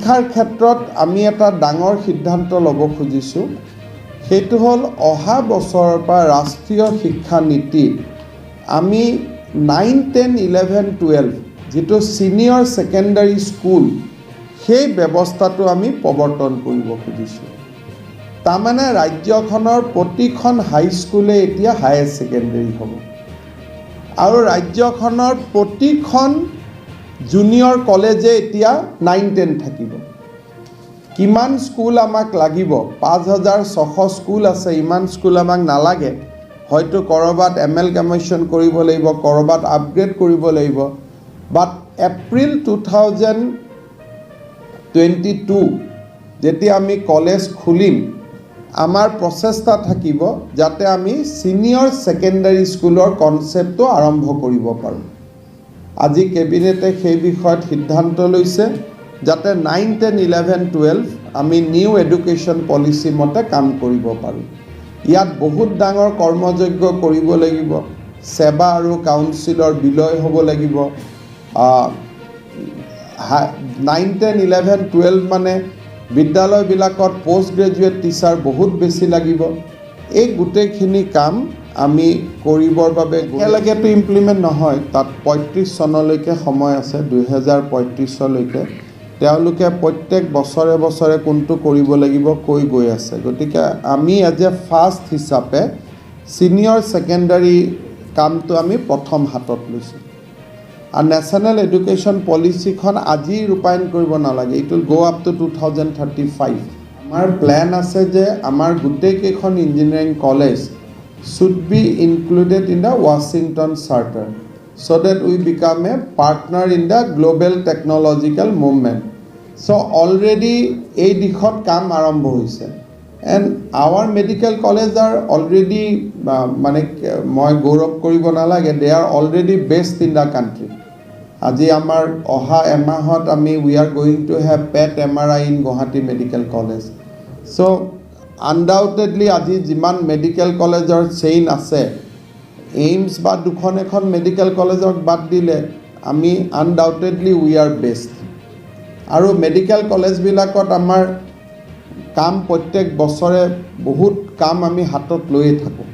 শিক্ষাৰ ক্ষেত্ৰত আমি এটা ডাঙৰ সিদ্ধান্ত ল'ব খুজিছোঁ। সেইটো হ'ল অহা বছৰৰ পৰা ৰাষ্ট্ৰীয় শিক্ষা নীতিত আমি 9, 10, 11, 12 যিটো ছিনিয়ৰ ছেকেণ্ডাৰী স্কুল সেই ব্যৱস্থাটো আমি প্ৰৱৰ্তন কৰিব খুজিছোঁ। তাৰমানে ৰাজ্যখনৰ প্ৰতিখন হাইস্কুলে এতিয়া হায়াৰ ছেকেণ্ডাৰী হ'ব আৰু ৰাজ্যখনৰ প্ৰতিখন জুনিয়ৰ কলেজে এতিয়া 9, 10 থাকিব। কিমান স্কুল আমাক লাগিব? 5,600 স্কুল আছে। ইমান স্কুল আমাক নালাগে। হয়তো ক'ৰবাত এমেলগামেশ্যন কৰিব লাগিব, ক'ৰবাত আপগ্ৰেড কৰিব লাগিব। বাট এপ্ৰিল 2022 যেতিয়া আমি কলেজ খুলিম, আমাৰ প্ৰচেষ্টা থাকিব যাতে আমি ছিনিয়ৰ ছেকেণ্ডাৰী স্কুলৰ কনচেপ্টটো আৰম্ভ কৰিব পাৰোঁ। আজি কেবিনেটে সেই বিষয়ত সিদ্ধান্ত লৈছে যাতে 9, 10, 11, 12 আমি নিউ এডুকেশ্যন পলিচি মতে কাম কৰিব পাৰোঁ। ইয়াত বহুত ডাঙৰ কৰ্মযজ্ঞ কৰিব লাগিব। সেৱা আৰু কাউন্সিলৰ বিলয় হ'ব লাগিব। 9, 10, 11, 12 মানে বিদ্যালয়বিলাকত পোষ্ট গ্ৰেজুৱেট টিচাৰ বহুত বেছি লাগিব। এই গোটেইখিনি কাম আমি কৰিবৰ বাবে একেলগেতো ইমপ্লিমেণ্ট নহয়। তাত 35 চনলৈকে সময় আছে। 2035লৈকে তেওঁলোকে প্ৰত্যেক বছৰে বছৰে কোনটো কৰিব লাগিব কৈ গৈ আছে। গতিকে আমি এজ এ ফাৰ্ষ্ট হিচাপে ছিনিয়ৰ ছেকেণ্ডাৰী কামটো আমি প্ৰথম হাতত লৈছোঁ। আৰু নেশ্যনেল এডুকেশ্যন পলিচিখন আজি ৰূপায়ণ কৰিব নালাগে। It will go' up to 2035। আমাৰ প্লেন আছে যে আমাৰ গোটেইকেইখন engineering college should be included in the Washington Charter so that we become a partner in the global technological movement. So already এই দিশত কাম আৰম্ভ হৈছে। And our medical college are already মানে মই গৌৰৱ কৰিব নালাগে, they are already based in the country. আজি আমাৰ অহা এমাহত আমি we are going to have PET MRI in Guwahati Medical College. So undoubtedly আজি যিমান মেডিকেল কলেজৰ চেইন আছে, এইমছ বা দুখন এখন মেডিকেল কলেজক বাদ দিলে আমি আনডাউটেডলি উই আৰ বেষ্ট। আৰু মেডিকেল কলেজবিলাকত আমাৰ কাম প্ৰত্যেক বছৰে বহুত কাম আমি হাতত লৈয়ে থাকোঁ।